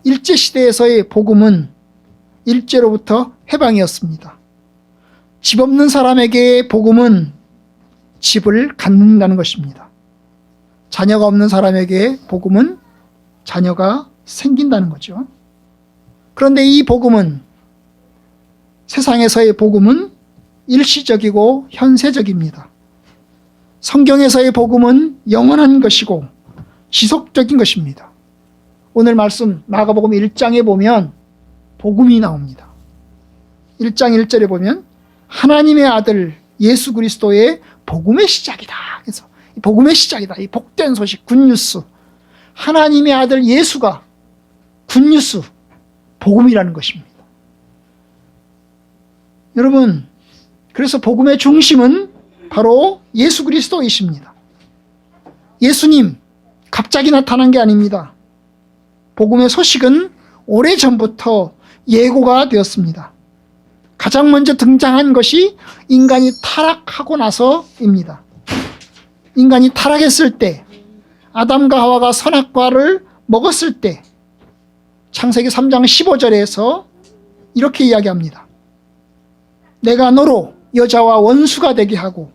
일제시대에서의 복음은 일제로부터 해방이었습니다. 집 없는 사람에게 복음은 집을 갖는다는 것입니다. 자녀가 없는 사람에게 복음은 자녀가 생긴다는 거죠. 그런데 이 복음은, 세상에서의 복음은 일시적이고 현세적입니다. 성경에서의 복음은 영원한 것이고 지속적인 것입니다. 오늘 말씀 마가복음 1장에 보면 복음이 나옵니다. 1장 1절에 보면 하나님의 아들 예수 그리스도의 복음의 시작이다. 그래서 복음의 시작이다. 이 복된 소식, 굿뉴스. 하나님의 아들 예수가 굿뉴스, 복음이라는 것입니다. 여러분, 그래서 복음의 중심은 바로 예수 그리스도이십니다. 예수님 갑자기 나타난 게 아닙니다. 복음의 소식은 오래전부터 예고가 되었습니다. 가장 먼저 등장한 것이 인간이 타락하고 나서입니다. 인간이 타락했을 때, 아담과 하와가 선악과를 먹었을 때, 창세기 3장 15절에서 이렇게 이야기합니다. 내가 너로 여자와 원수가 되게 하고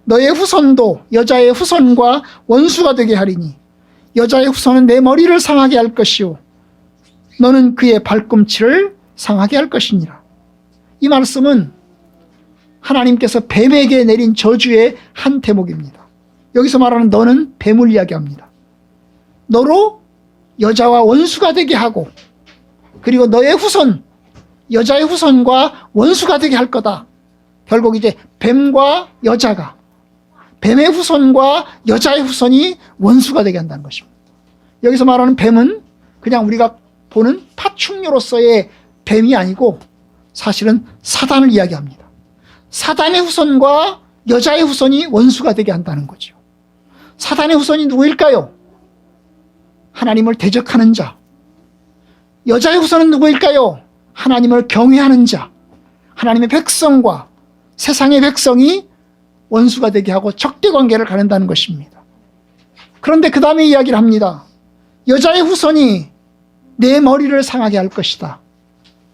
너의 후손도 여자의 후손과 원수가 되게 하리니 여자의 후손은 내 머리를 상하게 할 것이요 너는 그의 발꿈치를 상하게 할 것이니라. 이 말씀은 하나님께서 뱀에게 내린 저주의 한 대목입니다. 여기서 말하는 너는 뱀을 이야기합니다. 너로 여자와 원수가 되게 하고 그리고 너의 후손, 여자의 후손과 원수가 되게 할 거다. 결국 이제 뱀과 여자가, 뱀의 후손과 여자의 후손이 원수가 되게 한다는 것입니다. 여기서 말하는 뱀은 그냥 우리가 보는 파충류로서의 뱀이 아니고 사실은 사단을 이야기합니다. 사단의 후손과 여자의 후손이 원수가 되게 한다는 거죠. 사단의 후손이 누구일까요? 하나님을 대적하는 자. 여자의 후손은 누구일까요? 하나님을 경외하는 자. 하나님의 백성과 세상의 백성이 원수가 되게 하고 적대관계를 가른다는 것입니다. 그런데 그 다음에 이야기를 합니다. 여자의 후손이 내 머리를 상하게 할 것이다.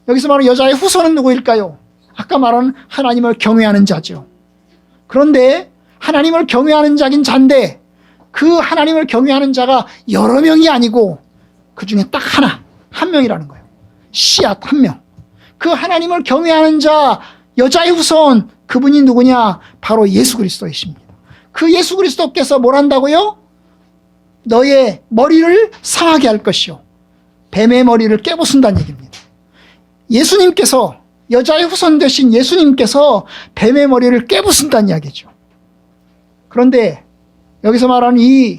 여기서 말하는 여자의 후손은 누구일까요? 아까 말한 하나님을 경외하는 자죠. 그런데 하나님을 경외하는 자긴 자인데 그 하나님을 경외하는 자가 여러 명이 아니고 그 중에 딱 한 명이라는 거예요. 씨앗 한 명. 그 하나님을 경외하는 자, 여자의 후손, 그분이 누구냐? 바로 예수 그리스도이십니다. 그 예수 그리스도께서 뭘 한다고요? 너의 머리를 상하게 할 것이요 뱀의 머리를 깨부순다는 얘기입니다. 예수님께서, 여자의 후손 되신 예수님께서 뱀의 머리를 깨부순다는 이야기죠. 그런데 여기서 말하는 이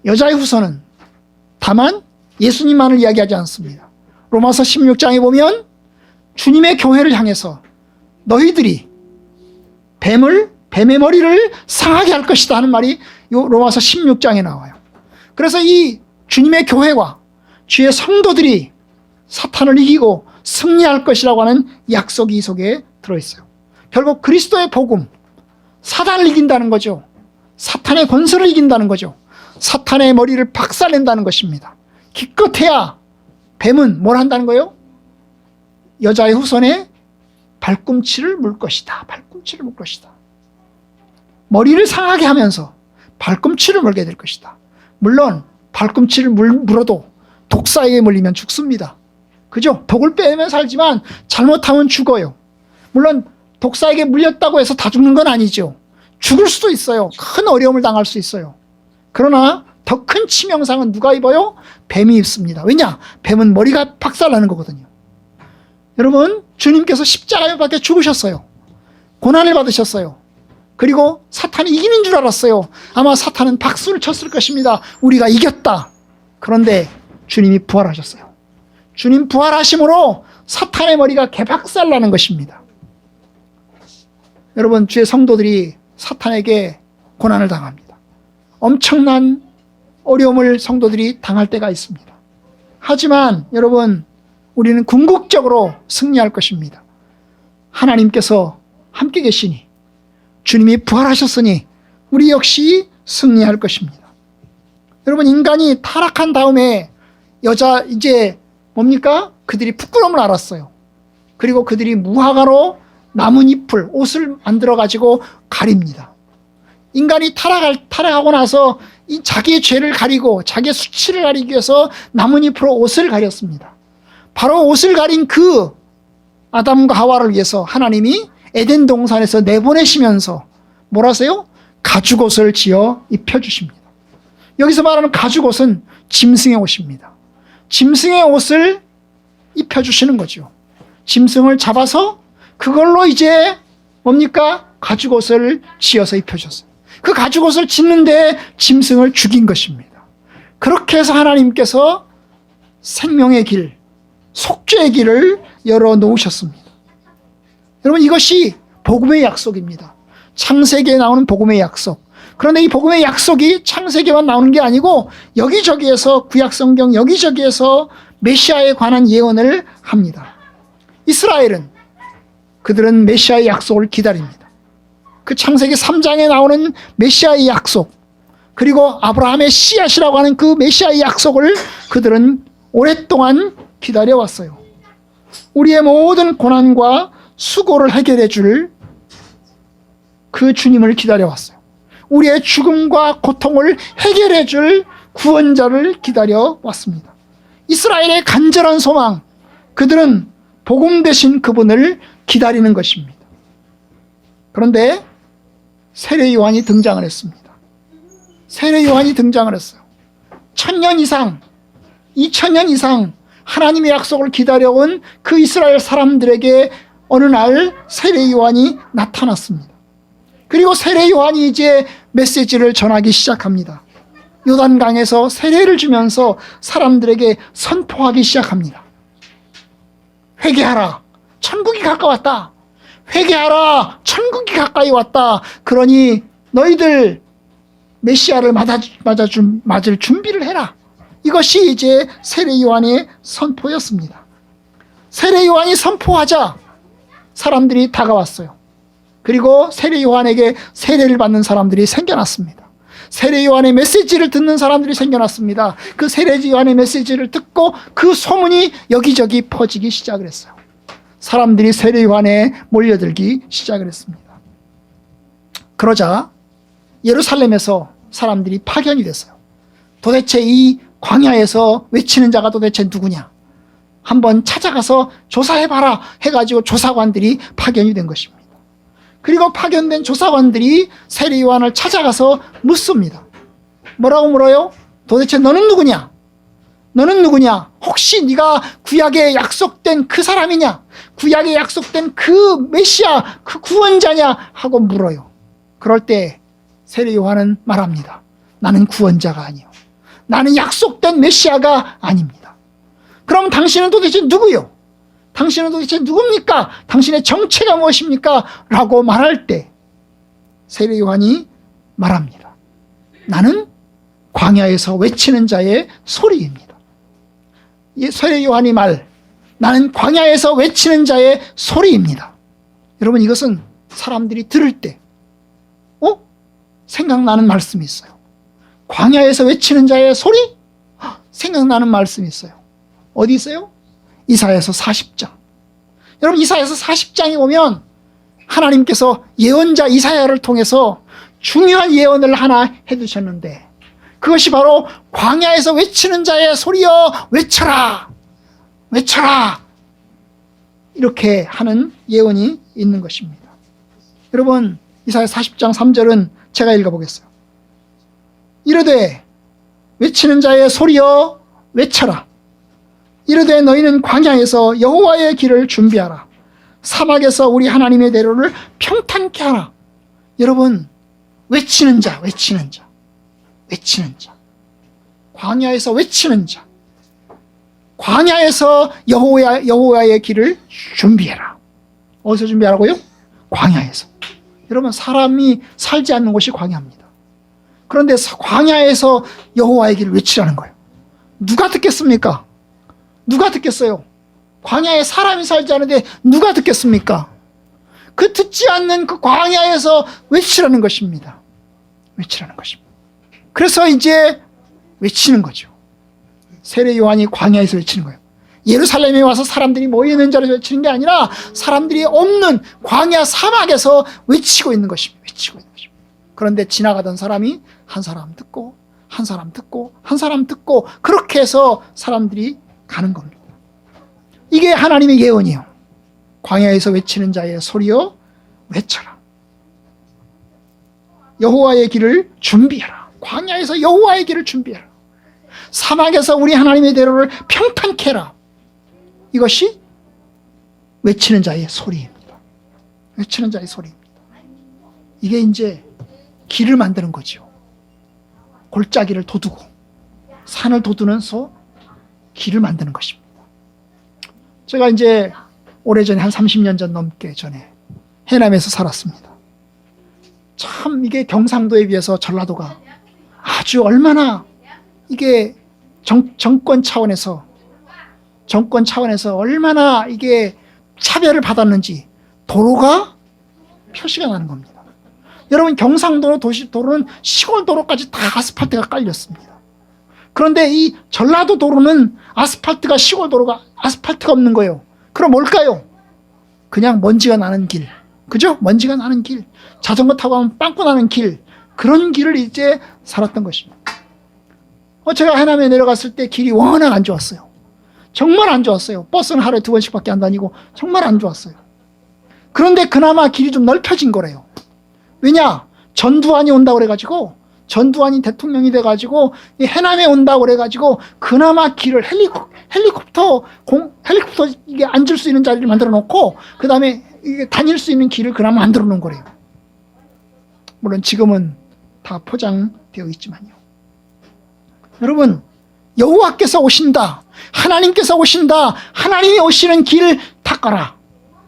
여자의 후손은 다만 예수님만을 이야기하지 않습니다. 로마서 16장에 보면 주님의 교회를 향해서 너희들이 뱀의 머리를 상하게 할 것이다 하는 말이 요 로마서 16장에 나와요. 그래서 이 주님의 교회와 주의 성도들이 사탄을 이기고 승리할 것이라고 하는 약속이 이 속에 들어있어요. 결국 그리스도의 복음, 사단을 이긴다는 거죠. 사탄의 권세를 이긴다는 거죠. 사탄의 머리를 박살낸다는 것입니다. 기껏해야 뱀은 뭘 한다는 거예요? 여자의 후손의 발꿈치를 물 것이다. 발꿈치를 물 것이다. 머리를 상하게 하면서 발꿈치를 물게 될 것이다. 물론 발꿈치를 물어도 독사에게 물리면 죽습니다. 그죠? 독을 빼면 살지만 잘못하면 죽어요. 물론 독사에게 물렸다고 해서 다 죽는 건 아니죠. 죽을 수도 있어요. 큰 어려움을 당할 수 있어요. 그러나 더 큰 치명상은 누가 입어요? 뱀이 입습니다. 왜냐? 뱀은 머리가 박살나는 거거든요. 여러분, 주님께서 십자가에 밖에 죽으셨어요. 고난을 받으셨어요. 그리고 사탄이 이기는 줄 알았어요. 아마 사탄은 박수를 쳤을 것입니다. 우리가 이겼다. 그런데 주님이 부활하셨어요. 주님 부활하심으로 사탄의 머리가 개박살나는 것입니다. 여러분, 주의 성도들이 사탄에게 고난을 당합니다. 엄청난 어려움을 성도들이 당할 때가 있습니다. 하지만 여러분, 우리는 궁극적으로 승리할 것입니다. 하나님께서 함께 계시니, 주님이 부활하셨으니 우리 역시 승리할 것입니다. 여러분, 인간이 타락한 다음에 이제 뭡니까? 그들이 부끄러움을 알았어요. 그리고 그들이 무화과로 나뭇잎을, 옷을 만들어가지고 가립니다. 인간이 타락하고 나서 이 자기의 죄를 가리고 자기의 수치를 가리기 위해서 나뭇잎으로 옷을 가렸습니다. 바로 옷을 가린 그 아담과 하와를 위해서 하나님이 에덴 동산에서 내보내시면서 뭐라세요? 가죽옷을 지어 입혀주십니다. 여기서 말하는 가죽옷은 짐승의 옷입니다. 짐승의 옷을 입혀주시는 거죠. 짐승을 잡아서 그걸로 이제 뭡니까? 가죽옷을 지어서 입혀줬어요. 그 가죽옷을 짓는데 짐승을 죽인 것입니다. 그렇게 해서 하나님께서 생명의 길, 속죄의 길을 열어놓으셨습니다. 여러분, 이것이 복음의 약속입니다. 창세기에 나오는 복음의 약속. 그런데 이 복음의 약속이 창세기만 나오는 게 아니고 여기저기에서, 구약성경 여기저기에서 메시아에 관한 예언을 합니다. 이스라엘은 그들은 메시아의 약속을 기다립니다. 그 창세기 3장에 나오는 메시아의 약속, 그리고 아브라함의 씨앗이라고 하는 그 메시아의 약속을 그들은 오랫동안 기다려왔어요. 우리의 모든 고난과 수고를 해결해 줄 그 주님을 기다려왔어요. 우리의 죽음과 고통을 해결해 줄 구원자를 기다려왔습니다. 이스라엘의 간절한 소망, 그들은 복음 되신 그분을 기다리는 것입니다. 그런데 세례 요한이 등장을 했습니다. 세례 요한이 등장을 했어요. 1000년 이상, 2000년 이상 하나님의 약속을 기다려온 그 이스라엘 사람들에게 어느 날 세례 요한이 나타났습니다. 그리고 세례 요한이 이제 메시지를 전하기 시작합니다. 요단강에서 세례를 주면서 사람들에게 선포하기 시작합니다. 회개하라, 천국이 가까웠다. 회개하라, 천국이 가까이 왔다. 그러니 너희들 메시아를 맞을 준비를 해라. 이것이 이제 세례 요한의 선포였습니다. 세례 요한이 선포하자 사람들이 다가왔어요. 그리고 세례 요한에게 세례를 받는 사람들이 생겨났습니다. 세례 요한의 메시지를 듣는 사람들이 생겨났습니다. 그 세례 요한의 메시지를 듣고 그 소문이 여기저기 퍼지기 시작을 했어요. 사람들이 세례 요한에 몰려들기 시작을 했습니다. 그러자 예루살렘에서 사람들이 파견이 됐어요. 도대체 이 광야에서 외치는 자가 도대체 누구냐? 한번 찾아가서 조사해봐라 해가지고 조사관들이 파견이 된 것입니다. 그리고 파견된 조사관들이 세례 요한을 찾아가서 묻습니다. 뭐라고 물어요? 도대체 너는 누구냐? 너는 누구냐? 혹시 네가 구약에 약속된 그 사람이냐? 구약에 약속된 그 메시아, 그 구원자냐? 하고 물어요. 그럴 때 세례 요한은 말합니다. 나는 구원자가 아니요. 나는 약속된 메시아가 아닙니다. 그럼 당신은 도대체 누구요? 당신은 도대체 누굽니까? 당신의 정체가 무엇입니까? 라고 말할 때 세례 요한이 말합니다. 나는 광야에서 외치는 자의 소리입니다. 세례 요한이 나는 광야에서 외치는 자의 소리입니다. 여러분, 이것은 사람들이 들을 때 생각나는 말씀이 있어요. 광야에서 외치는 자의 소리? 생각나는 말씀이 있어요. 어디 있어요? 이사야서 40장. 여러분, 이사야서 40장에 보면 하나님께서 예언자 이사야를 통해서 중요한 예언을 하나 해두셨는데 그것이 바로 광야에서 외치는 자의 소리여 외쳐라, 외쳐라, 이렇게 하는 예언이 있는 것입니다. 여러분, 이사야 40장 3절은 제가 읽어보겠어요. 이르되 외치는 자의 소리여 외쳐라. 이르되 너희는 광야에서 여호와의 길을 준비하라. 사막에서 우리 하나님의 대로를 평탄케 하라. 여러분, 외치는 자, 외치는 자, 외치는 자. 광야에서 외치는 자. 광야에서 여호와의 길을 준비해라. 어디서 준비하라고요? 광야에서. 여러분, 사람이 살지 않는 곳이 광야입니다. 그런데 광야에서 여호와의 길을 외치라는 거예요. 누가 듣겠습니까? 누가 듣겠어요? 광야에 사람이 살지 않는데 누가 듣겠습니까? 그 듣지 않는 그 광야에서 외치라는 것입니다. 외치라는 것입니다. 그래서 이제 외치는 거죠. 세례 요한이 광야에서 외치는 거예요. 예루살렘에 와서 사람들이 모여있는 자리에서 외치는 게 아니라 사람들이 없는 광야 사막에서 외치고 있는 것입니다. 외치고 있는 것입니다. 그런데 지나가던 사람이 한 사람 듣고 한 사람 듣고 한 사람 듣고 그렇게 해서 사람들이 가는 겁니다. 이게 하나님의 예언이에요. 광야에서 외치는 자의 소리여 외쳐라. 여호와의 길을 준비해라. 광야에서 여호와의 길을 준비해라. 사막에서 우리 하나님의 대로를 평탄케 해라. 이것이 외치는 자의 소리입니다. 외치는 자의 소리입니다. 이게 이제 길을 만드는 거죠. 골짜기를 돋우고 산을 돋우면서 길을 만드는 것입니다. 제가 이제 오래전에 한 30년 전 넘게 전에 해남에서 살았습니다. 참 이게 경상도에 비해서 전라도가 아주 얼마나 이게 정권 차원에서 얼마나 이게 차별을 받았는지 도로가 표시가 나는 겁니다. 여러분 경상도 도로는 시골 도로까지 다 아스팔트가 깔렸습니다. 그런데 이 전라도 도로는 아스팔트가 시골 도로가 아스팔트가 없는 거예요. 그럼 뭘까요? 그냥 먼지가 나는 길. 그죠? 먼지가 나는 길. 자전거 타고 가면 빵꾸 나는 길. 그런 길을 이제 살았던 것입니다. 제가 해남에 내려갔을 때 길이 워낙 안 좋았어요. 정말 안 좋았어요. 버스는 하루에 2번씩밖에 안 다니고 정말 안 좋았어요. 그런데 그나마 길이 좀 넓혀진 거래요. 왜냐? 전두환이 온다고 그래가지고 전두환이 대통령이 돼가지고 해남에 온다고 그래가지고 그나마 길을 헬리콥터 이게 앉을 수 있는 자리를 만들어 놓고 그 다음에 이게 다닐 수 있는 길을 그나마 만들어 놓은 거래요. 물론 지금은 다 포장되어 있지만요. 여러분 여호와께서 오신다. 하나님께서 오신다. 하나님이 오시는 길을 닦아라.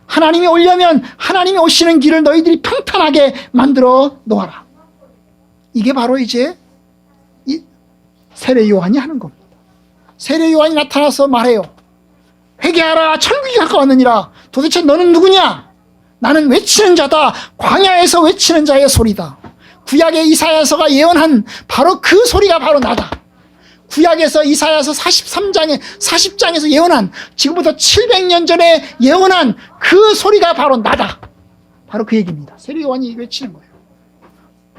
하나님이 오려면 하나님이 오시는 길을 너희들이 평탄하게 만들어 놓아라. 이게 바로 이제 이 세례 요한이 하는 겁니다. 세례 요한이 나타나서 말해요. 회개하라 천국이 가까웠느니라. 도대체 너는 누구냐? 나는 외치는 자다. 광야에서 외치는 자의 소리다. 구약의 이사야서가 예언한 바로 그 소리가 바로 나다. 구약에서 이사야서 40장에서 예언한 지금부터 700년 전에 예언한 그 소리가 바로 나다. 바로 그 얘기입니다. 세례 요한이 외치는 거예요.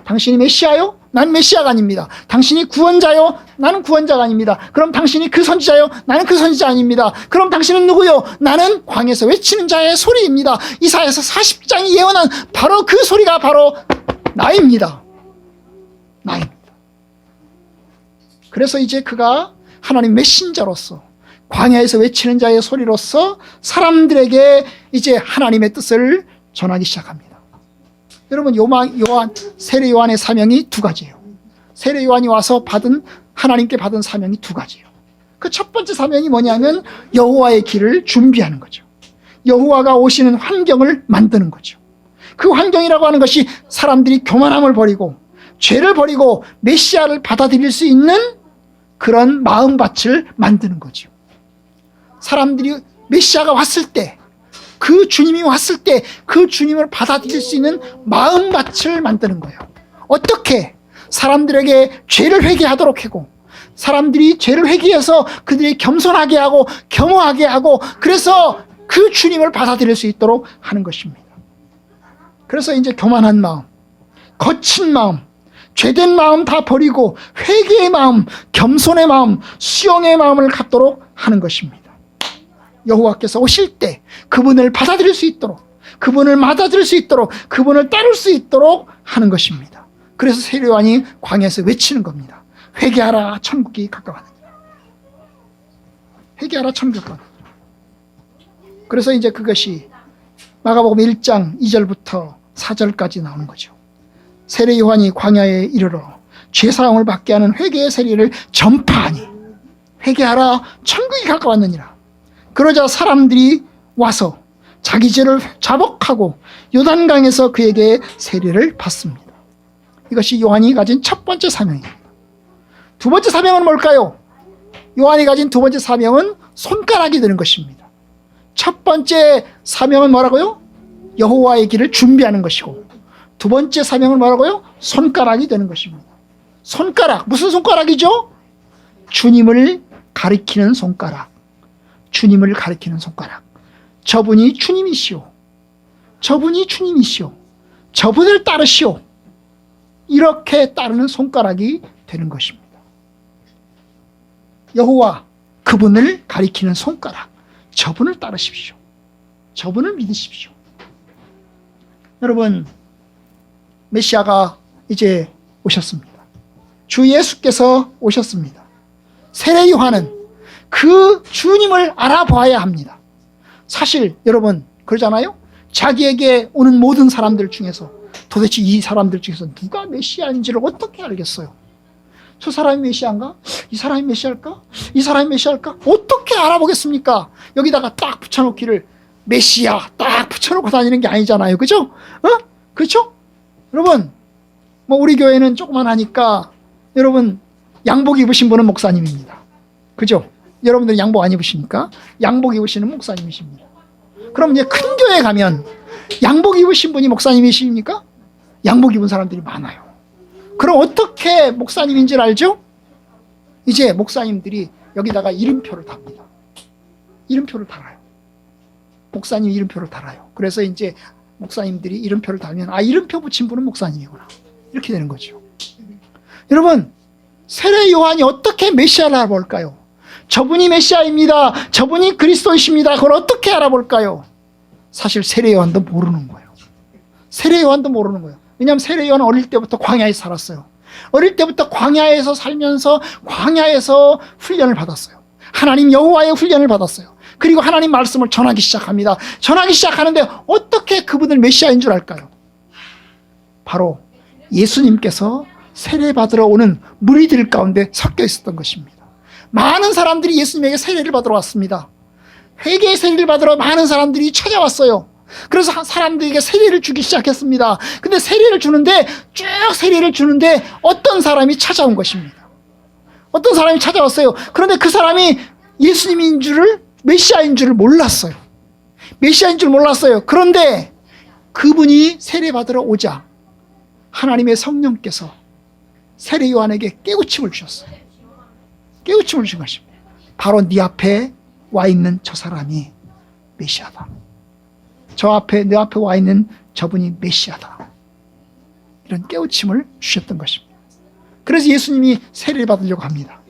당신이 메시아요? 난 메시아가 아닙니다. 당신이 구원자요? 나는 구원자가 아닙니다. 그럼 당신이 그 선지자요? 나는 그 선지자 아닙니다. 그럼 당신은 누구요? 나는 광야에서 외치는 자의 소리입니다. 이사야서 40장이 예언한 바로 그 소리가 바로 나입니다. 나입니다. 그래서 이제 그가 하나님 메신저로서 광야에서 외치는 자의 소리로서 사람들에게 이제 하나님의 뜻을 전하기 시작합니다. 여러분 세례 요한의 사명이 두 가지예요. 세례 요한이 와서 하나님께 받은 사명이 두 가지예요. 그 첫 번째 사명이 뭐냐면 여호와의 길을 준비하는 거죠. 여호와가 오시는 환경을 만드는 거죠. 그 환경이라고 하는 것이 사람들이 교만함을 버리고 죄를 버리고 메시아를 받아들일 수 있는 그런 마음밭을 만드는 거죠. 사람들이 메시아가 왔을 때, 그 주님이 왔을 때 그 주님을 받아들일 수 있는 마음밭을 만드는 거예요. 어떻게? 사람들에게 죄를 회개하도록 하고, 사람들이 죄를 회개해서 그들이 겸손하게 하고 겸허하게 하고, 그래서 그 주님을 받아들일 수 있도록 하는 것입니다. 그래서 이제 교만한 마음, 거친 마음, 죄된 마음 다 버리고 회개의 마음, 겸손의 마음, 수용의 마음을 갖도록 하는 것입니다. 여호와께서 오실 때 그분을 받아들일 수 있도록, 그분을 맞아들일 수 있도록, 그분을 따를 수 있도록 하는 것입니다. 그래서 세례 요한이 광야에서 외치는 겁니다. 회개하라 천국이 가까웠느니라. 회개하라 천국이 가까웠느니라. 그래서 이제 그것이 마가복음 1장 2절부터 4절까지 나오는 거죠. 세례 요한이 광야에 이르러 죄사함을 받게 하는 회개의 세례를 전파하니 회개하라 천국이 가까웠느니라. 그러자 사람들이 와서 자기 죄를 자복하고 요단강에서 그에게 세례를 받습니다. 이것이 요한이 가진 첫 번째 사명입니다. 두 번째 사명은 뭘까요? 요한이 가진 두 번째 사명은 손가락이 되는 것입니다. 첫 번째 사명은 뭐라고요? 여호와의 길을 준비하는 것이고, 두 번째 사명은 뭐라고요? 손가락이 되는 것입니다. 손가락, 무슨 손가락이죠? 주님을 가리키는 손가락, 주님을 가리키는 손가락. 저분이 주님이시오. 저분이 주님이시오. 저분을 따르시오. 이렇게 따르는 손가락이 되는 것입니다. 여호와, 그분을 가리키는 손가락, 저분을 따르십시오. 저분을 믿으십시오. 여러분, 메시아가 이제 오셨습니다. 주 예수께서 오셨습니다. 세례 요한은 그 주님을 알아봐야 합니다. 사실 여러분 그러잖아요. 자기에게 오는 모든 사람들 중에서 도대체 이 사람들 중에서 누가 메시아인지를 어떻게 알겠어요? 저 사람이 메시아인가? 이 사람이 메시아일까? 이 사람이 메시아일까? 어떻게 알아보겠습니까? 여기다가 딱 붙여놓기를 메시아 딱 붙여놓고 다니는 게 아니잖아요. 그죠? 그렇죠? 여러분, 뭐 우리 교회는 조그만 하니까 여러분 양복 입으신 분은 목사님입니다. 그죠? 여러분들 양복 안 입으시니까 양복 입으시는 목사님이십니다. 그럼 이제 큰 교회 가면 양복 입으신 분이 목사님이십니까? 양복 입은 사람들이 많아요. 그럼 어떻게 목사님인 줄 알죠? 이제 목사님들이 여기다가 이름표를 답니다. 이름표를 달아요. 목사님 이름표를 달아요. 그래서 이제 목사님들이 이름표를 달면 아, 이름표 붙인 분은 목사님이구나. 이렇게 되는 거죠. 여러분, 세례 요한이 어떻게 메시아를 알아볼까요? 저분이 메시아입니다. 저분이 그리스도이십니다. 그걸 어떻게 알아볼까요? 사실 세례 요한도 모르는 거예요. 세례 요한도 모르는 거예요. 왜냐하면 세례 요한은 어릴 때부터 광야에서 살았어요. 어릴 때부터 광야에서 살면서 광야에서 훈련을 받았어요. 하나님 여호와의 훈련을 받았어요. 그리고 하나님 말씀을 전하기 시작합니다. 전하기 시작하는데 어떻게 그분을 메시아인 줄 알까요? 바로 예수님께서 세례받으러 오는 무리들 가운데 섞여 있었던 것입니다. 많은 사람들이 예수님에게 세례를 받으러 왔습니다. 회개의 세례를 받으러 많은 사람들이 찾아왔어요. 그래서 사람들에게 세례를 주기 시작했습니다. 근데 세례를 주는데 쭉 세례를 주는데 어떤 사람이 찾아온 것입니다. 어떤 사람이 찾아왔어요. 그런데 그 사람이 예수님인 줄을, 메시아인 줄을 몰랐어요. 메시아인 줄 몰랐어요. 그런데 그분이 세례 받으러 오자 하나님의 성령께서 세례 요한에게 깨우침을 주셨어요. 깨우침을 준 것입니다. 바로 네 앞에 와 있는 저 사람이 메시아다. 내 앞에 와 있는 저분이 메시아다. 이런 깨우침을 주셨던 것입니다. 그래서 예수님이 세례를 받으려고 합니다.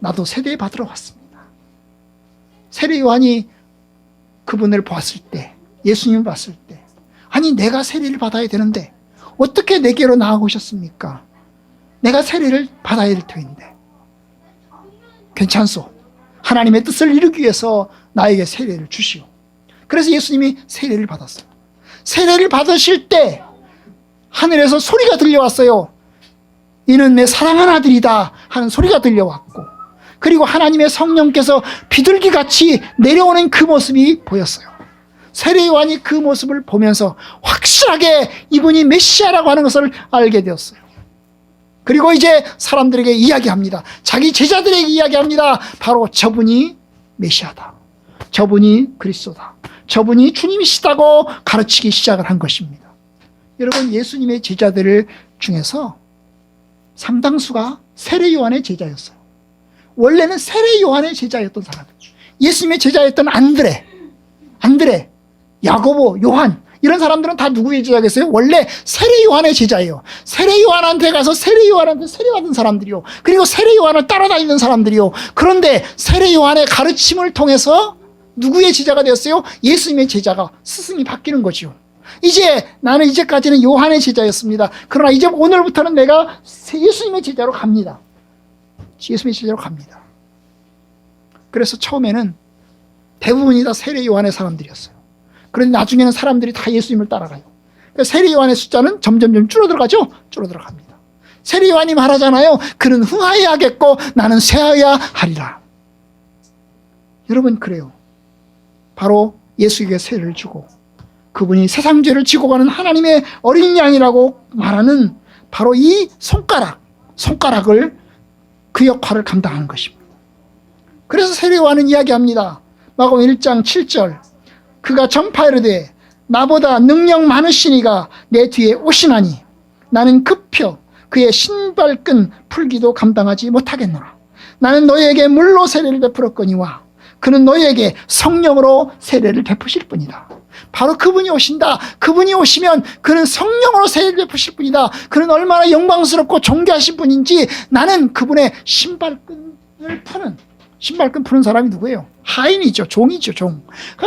나도 세례 받으러 왔습니다. 세례 요한이 그분을 보았을 때, 예수님을 봤을 때, 아니 내가 세례를 받아야 되는데 어떻게 내게로 나아오셨습니까? 내가 세례를 받아야 될 터인데 괜찮소. 하나님의 뜻을 이루기 위해서 나에게 세례를 주시오. 그래서 예수님이 세례를 받았어요. 세례를 받으실 때 하늘에서 소리가 들려왔어요. 이는 내 사랑하는 아들이다 하는 소리가 들려왔고, 그리고 하나님의 성령께서 비둘기같이 내려오는 그 모습이 보였어요. 세례 요한이 그 모습을 보면서 확실하게 이분이 메시아라고 하는 것을 알게 되었어요. 그리고 이제 사람들에게 이야기합니다. 자기 제자들에게 이야기합니다. 바로 저분이 메시아다. 저분이 그리스도다. 저분이 주님이시다고 가르치기 시작을 한 것입니다. 여러분, 예수님의 제자들 중에서 상당수가 세례 요한의 제자였어요. 원래는 세례 요한의 제자였던 사람들. 예수님의 제자였던 안드레, 야고보, 요한, 이런 사람들은 다 누구의 제자겠어요? 원래 세례 요한의 제자예요. 세례 요한한테 가서 세례 요한한테 세례받은 사람들이요. 그리고 세례 요한을 따라다니는 사람들이요. 그런데 세례 요한의 가르침을 통해서 누구의 제자가 되었어요? 예수님의 제자가, 스승이 바뀌는 거죠. 나는 이제까지는 요한의 제자였습니다. 그러나 이제 오늘부터는 내가 예수님의 제자로 갑니다. 예수님의 제자로 갑니다. 그래서 처음에는 대부분이 다 세례 요한의 사람들이었어요. 그런데 나중에는 사람들이 다 예수님을 따라가요. 그러니까 세례 요한의 숫자는 점점 줄어들어가죠? 줄어들어갑니다. 세례 요한이 말하잖아요. 그는 흥하여야 하겠고 나는 쇠하여야 하리라. 여러분, 그래요. 바로 예수에게 세례를 주고 그분이 세상 죄를 지고 가는 하나님의 어린 양이라고 말하는 바로 이 손가락을 그 역할을 감당하는 것입니다. 그래서 세례 요한은 이야기합니다. 마가복음 1장 7절, 그가 전파이르되 나보다 능력 많으시니가 내 뒤에 오시나니 나는 급혀 그의 신발끈 풀기도 감당하지 못하겠노라. 나는 너희에게 물로 세례를 베풀었거니와 그는 너희에게 성령으로 세례를 베푸실 뿐이다. 바로 그분이 오신다. 그분이 오시면 그는 성령으로 세례를 베푸실 뿐이다. 그는 얼마나 영광스럽고 존귀하신 분인지 나는 그분의 신발끈을 푸는 사람이 누구예요? 하인이죠. 종이죠. 종.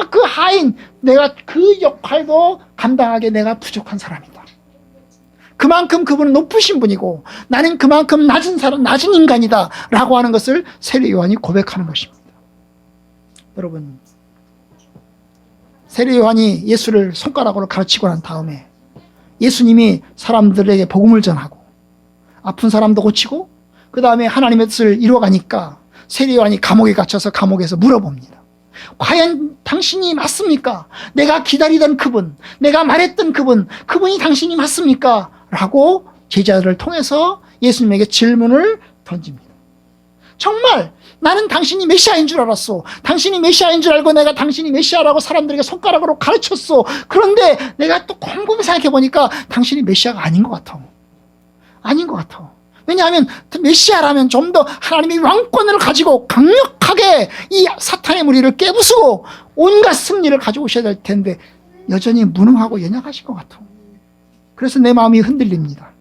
그 하인, 내가 그 역할도 감당하게 내가 부족한 사람이다. 그만큼 그분은 높으신 분이고 나는 그만큼 낮은 인간이다 라고 하는 것을 세례 요한이 고백하는 것입니다. 여러분, 세례 요한이 예수를 손가락으로 가르치고 난 다음에 예수님이 사람들에게 복음을 전하고 아픈 사람도 고치고 그 다음에 하나님의 뜻을 이루어가니까 세례 요한이 감옥에 갇혀서 감옥에서 물어봅니다. 과연 당신이 맞습니까? 내가 기다리던 그분, 내가 말했던 그분이 당신이 맞습니까? 라고 제자들을 통해서 예수님에게 질문을 던집니다. 정말 나는 당신이 메시아인 줄 알았어. 당신이 메시아인 줄 알고 내가 당신이 메시아라고 사람들에게 손가락으로 가르쳤어. 그런데 내가 또 곰곰이 생각해 보니까 당신이 메시아가 아닌 것 같아. 아닌 것 같아. 왜냐하면 메시아라면 좀 더 하나님의 왕권을 가지고 강력하게 이 사탄의 무리를 깨부수고 온갖 승리를 가져오셔야 될 텐데 여전히 무능하고 연약하신 것 같아. 그래서 내 마음이 흔들립니다.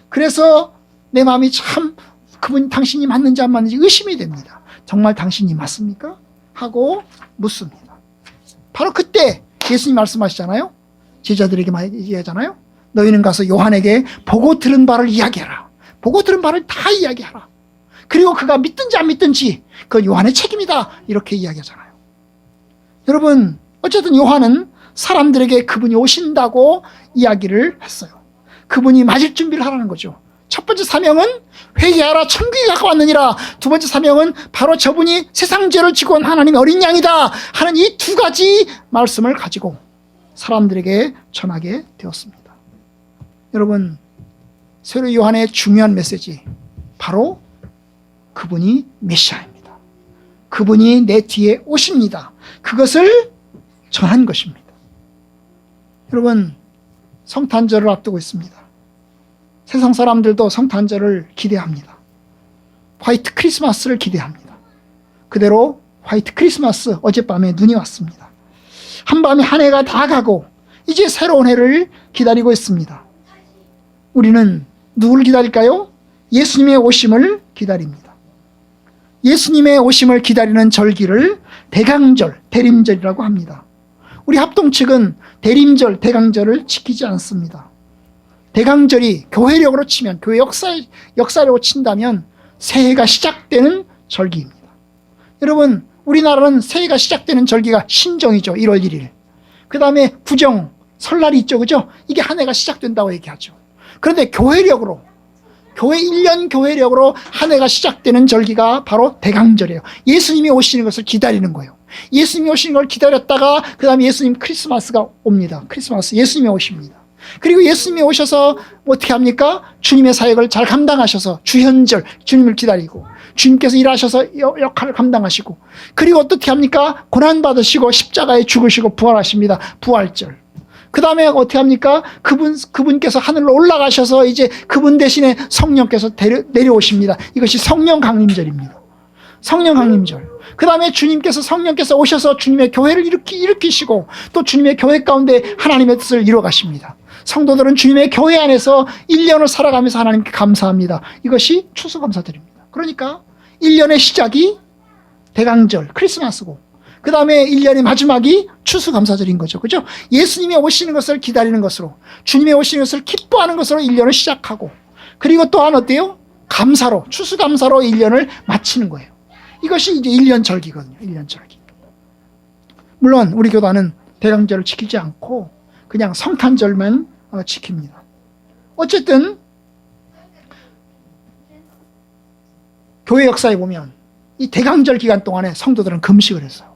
그래서 내 마음이 참 그분 당신이 맞는지 안 맞는지 의심이 됩니다. 정말 당신이 맞습니까? 하고 묻습니다. 바로 그때 예수님 말씀하시잖아요. 제자들에게 얘기하잖아요. 너희는 가서 요한에게 보고 들은 바를 이야기하라. 보고 들은 바를 다 이야기하라. 그리고 그가 믿든지 안 믿든지 그건 요한의 책임이다. 이렇게 이야기하잖아요. 여러분, 어쨌든 요한은 사람들에게 그분이 오신다고 이야기를 했어요. 그분이 맞을 준비를 하라는 거죠. 첫 번째 사명은 회개하라 천국이 가까웠느니라. 두 번째 사명은 바로 저분이 세상 죄를 지고 온 하나님의 어린 양이다 하는 이 두 가지 말씀을 가지고 사람들에게 전하게 되었습니다. 여러분, 세례 요한의 중요한 메시지, 바로 그분이 메시아입니다. 그분이 내 뒤에 오십니다. 그것을 전한 것입니다. 여러분, 성탄절을 앞두고 있습니다. 세상 사람들도 성탄절을 기대합니다. 화이트 크리스마스를 기대합니다. 그대로 화이트 크리스마스, 어젯밤에 눈이 왔습니다. 한밤에 한 해가 다 가고 이제 새로운 해를 기다리고 있습니다. 우리는 누구를 기다릴까요? 예수님의 오심을 기다립니다. 예수님의 오심을 기다리는 절기를 대강절, 대림절이라고 합니다. 우리 합동 측은 대림절, 대강절을 지키지 않습니다. 대강절이 교회력으로 치면, 교회 역사력으로 친다면 새해가 시작되는 절기입니다. 여러분, 우리나라는 새해가 시작되는 절기가 신정이죠. 1월 1일. 그 다음에 구정, 설날이 있죠. 그죠? 이게 한 해가 시작된다고 얘기하죠. 그런데 교회력으로, 교회 1년 교회력으로 한 해가 시작되는 절기가 바로 대강절이에요. 예수님이 오시는 것을 기다리는 거예요. 예수님이 오시는 걸 기다렸다가 그 다음에 예수님 크리스마스가 옵니다. 크리스마스, 예수님이 오십니다. 그리고 예수님이 오셔서 어떻게 합니까? 주님의 사역을 잘 감당하셔서 주현절, 주님을 기다리고 주님께서 일하셔서 역할을 감당하시고, 그리고 어떻게 합니까? 고난받으시고 십자가에 죽으시고 부활하십니다. 부활절. 그 다음에 어떻게 합니까? 그분께서 하늘로 올라가셔서 이제 그분 대신에 성령께서 내려오십니다. 이것이 성령 강림절입니다. 성령 강림절. 그 다음에 성령께서 오셔서 주님의 교회를 일으키시고 또 주님의 교회 가운데 하나님의 뜻을 이루어가십니다. 성도들은 주님의 교회 안에서 1년을 살아가면서 하나님께 감사합니다. 이것이 추수감사절입니다. 그러니까 1년의 시작이 대강절, 크리스마스고, 그 다음에 1년의 마지막이 추수감사절인 거죠. 그죠? 예수님이 오시는 것을 기다리는 것으로, 주님이 오시는 것을 기뻐하는 것으로 1년을 시작하고, 그리고 또한 어때요? 감사로, 추수감사로 1년을 마치는 거예요. 이것이 이제 1년 절기거든요. 1년 절기. 물론 우리 교단은 대강절을 지키지 않고 그냥 성탄절만 지킵니다. 어쨌든 교회 역사에 보면 이 대강절 기간 동안에 성도들은 금식을 했어요.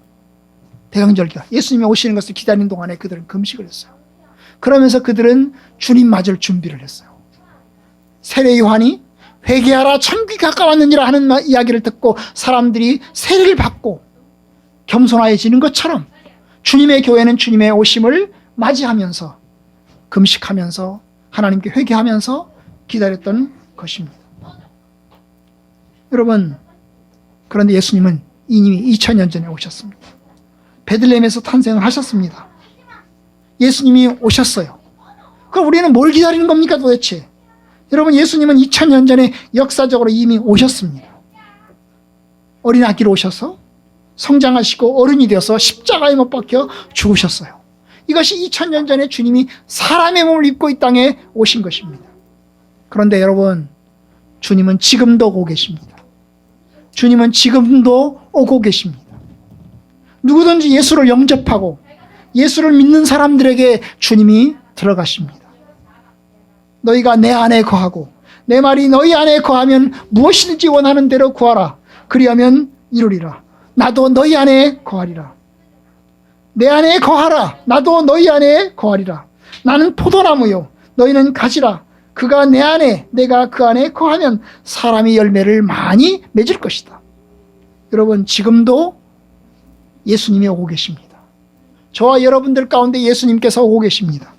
대강절 기간, 예수님이 오시는 것을 기다리는 동안에 그들은 금식을 했어요. 그러면서 그들은 주님 맞을 준비를 했어요. 세례 요한이 회개하라 천국이 가까웠느니라 하는 이야기를 듣고 사람들이 세례를 받고 겸손해지는 것처럼 주님의 교회는 주님의 오심을 맞이하면서 금식하면서 하나님께 회개하면서 기다렸던 것입니다. 여러분, 그런데 예수님은 이미 2000년 전에 오셨습니다. 베들레헴에서 탄생을 하셨습니다. 예수님이 오셨어요. 그럼 우리는 뭘 기다리는 겁니까 도대체? 여러분, 예수님은 2000년 전에 역사적으로 이미 오셨습니다. 어린 아기로 오셔서 성장하시고 어른이 되어서 십자가에 못 박혀 죽으셨어요. 이것이 2000년 전에 주님이 사람의 몸을 입고 이 땅에 오신 것입니다. 그런데 여러분, 주님은 지금도 오고 계십니다. 주님은 지금도 오고 계십니다. 누구든지 예수를 영접하고 예수를 믿는 사람들에게 주님이 들어가십니다. 너희가 내 안에 거하고 내 말이 너희 안에 거하면 무엇이든지 원하는 대로 구하라. 그리하면 이루리라. 나도 너희 안에 거하리라. 내 안에 거하라. 나도 너희 안에 거하리라. 나는 포도나무요 너희는 가지라. 그가 내 안에 내가 그 안에 거하면 사람이 열매를 많이 맺을 것이다. 여러분, 지금도 예수님이 오고 계십니다. 저와 여러분들 가운데 예수님께서 오고 계십니다.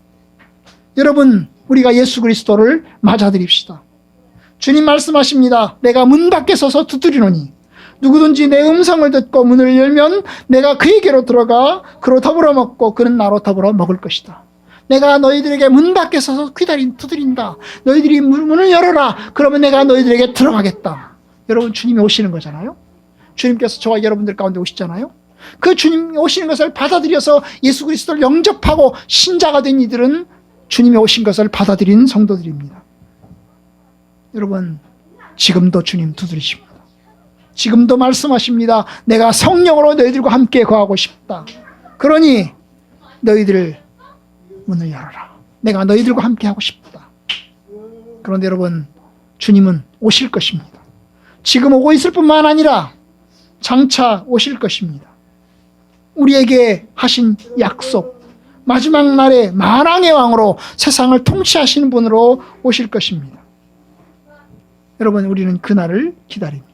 여러분, 우리가 예수 그리스도를 맞아드립시다. 주님 말씀하십니다. 내가 문 밖에 서서 두드리노니 누구든지 내 음성을 듣고 문을 열면 내가 그에게로 들어가 그로 더불어 먹고 그는 나로 더불어 먹을 것이다. 내가 너희들에게 문 밖에 서서 두드린다. 너희들이 문을 열어라. 그러면 내가 너희들에게 들어가겠다. 여러분, 주님이 오시는 거잖아요. 주님께서 저와 여러분들 가운데 오시잖아요. 그 주님 오시는 것을 받아들여서 예수 그리스도를 영접하고 신자가 된 이들은 주님이 오신 것을 받아들인 성도들입니다. 여러분, 지금도 주님 두드리십니다. 지금도 말씀하십니다. 내가 성령으로 너희들과 함께 거하고 싶다. 그러니 너희들 문을 열어라. 내가 너희들과 함께 하고 싶다. 그런데 여러분, 주님은 오실 것입니다. 지금 오고 있을 뿐만 아니라 장차 오실 것입니다. 우리에게 하신 약속, 마지막 날에 만왕의 왕으로 세상을 통치하시는 분으로 오실 것입니다. 여러분, 우리는 그날을 기다립니다.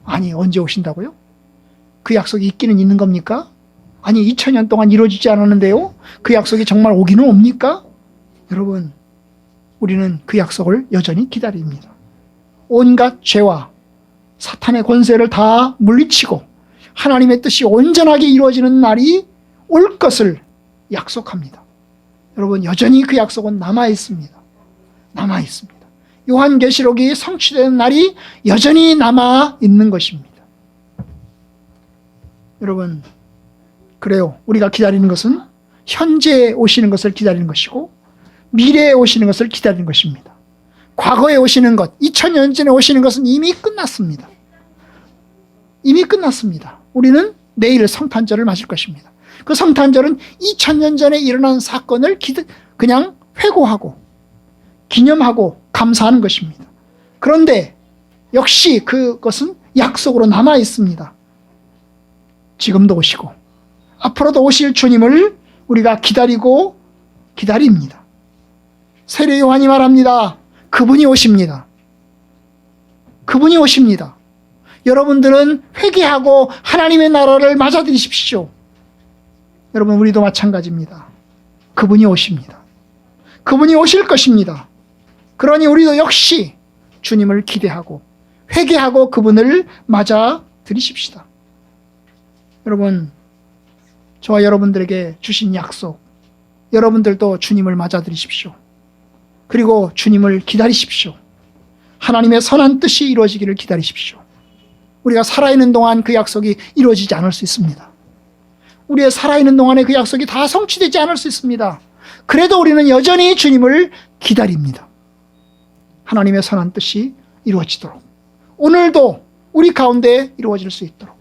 아니, 언제 오신다고요? 그 약속이 있기는 있는 겁니까? 아니, 2000년 동안 이루어지지 않았는데요? 그 약속이 정말 오기는 옵니까? 여러분, 우리는 그 약속을 여전히 기다립니다. 온갖 죄와 사탄의 권세를 다 물리치고 하나님의 뜻이 온전하게 이루어지는 날이 올 것을 약속합니다. 여러분, 여전히 그 약속은 남아있습니다. 남아있습니다. 요한계시록이 성취되는 날이 여전히 남아있는 것입니다. 여러분, 그래요. 우리가 기다리는 것은 현재에 오시는 것을 기다리는 것이고 미래에 오시는 것을 기다리는 것입니다. 과거에 오시는 것, 2000년 전에 오시는 것은 이미 끝났습니다. 이미 끝났습니다. 우리는 내일 성탄절을 맞을 것입니다. 그 성탄절은 2000년 전에 일어난 사건을 그냥 회고하고 기념하고 감사하는 것입니다. 그런데 역시 그것은 약속으로 남아 있습니다. 지금도 오시고 앞으로도 오실 주님을 우리가 기다리고 기다립니다. 세례 요한이 말합니다. 그분이 오십니다. 그분이 오십니다. 여러분들은 회개하고 하나님의 나라를 맞아들이십시오. 여러분, 우리도 마찬가지입니다. 그분이 오십니다. 그분이 오실 것입니다. 그러니 우리도 역시 주님을 기대하고 회개하고 그분을 맞아들이십시다. 여러분, 저와 여러분들에게 주신 약속, 여러분들도 주님을 맞아들이십시오. 그리고 주님을 기다리십시오. 하나님의 선한 뜻이 이루어지기를 기다리십시오. 우리가 살아있는 동안 그 약속이 이루어지지 않을 수 있습니다. 우리의 살아있는 동안에 그 약속이 다 성취되지 않을 수 있습니다. 그래도 우리는 여전히 주님을 기다립니다. 하나님의 선한 뜻이 이루어지도록, 오늘도 우리 가운데 이루어질 수 있도록.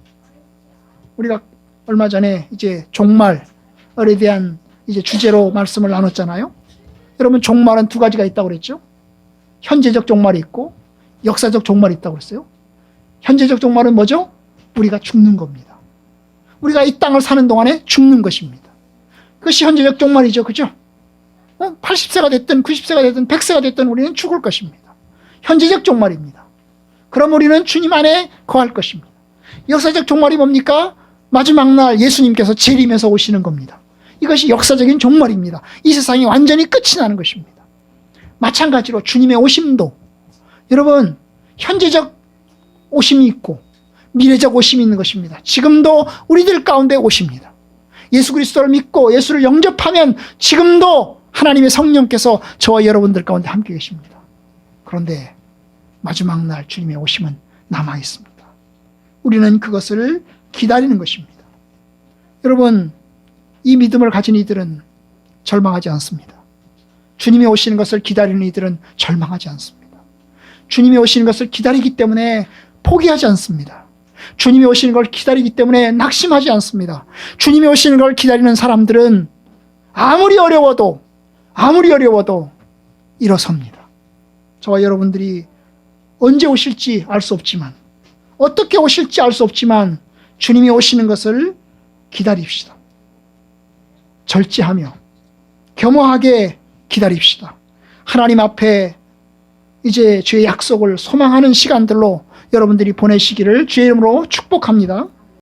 우리가 얼마 전에 이제 종말에 대한 이제 주제로 말씀을 나눴잖아요. 여러분, 종말은 두 가지가 있다고 그랬죠. 현재적 종말이 있고 역사적 종말이 있다고 그랬어요. 현재적 종말은 뭐죠? 우리가 죽는 겁니다. 우리가 이 땅을 사는 동안에 죽는 것입니다. 그것이 현재적 종말이죠. 그죠? 80세가 됐든 90세가 됐든 100세가 됐든 우리는 죽을 것입니다. 현재적 종말입니다. 그럼 우리는 주님 안에 거할 것입니다. 역사적 종말이 뭡니까? 마지막 날 예수님께서 재림해서 오시는 겁니다. 이것이 역사적인 종말입니다. 이 세상이 완전히 끝이 나는 것입니다. 마찬가지로 주님의 오심도, 여러분, 현재적 오심이 있고 미래적 오심이 있는 것입니다. 지금도 우리들 가운데 오십니다. 예수 그리스도를 믿고 예수를 영접하면 지금도 하나님의 성령께서 저와 여러분들 가운데 함께 계십니다. 그런데 마지막 날 주님의 오심은 남아 있습니다. 우리는 그것을 기다리는 것입니다. 여러분, 이 믿음을 가진 이들은 절망하지 않습니다. 주님이 오시는 것을 기다리는 이들은 절망하지 않습니다. 주님이 오시는 것을 기다리기 때문에 포기하지 않습니다. 주님이 오시는 걸 기다리기 때문에 낙심하지 않습니다. 주님이 오시는 걸 기다리는 사람들은 아무리 어려워도 일어섭니다. 저와 여러분들이 언제 오실지 알 수 없지만, 어떻게 오실지 알 수 없지만 주님이 오시는 것을 기다립시다. 절제하며 겸허하게 기다립시다. 하나님 앞에 이제 주의 약속을 소망하는 시간들로 여러분들이 보내시기를 주의 이름으로 축복합니다.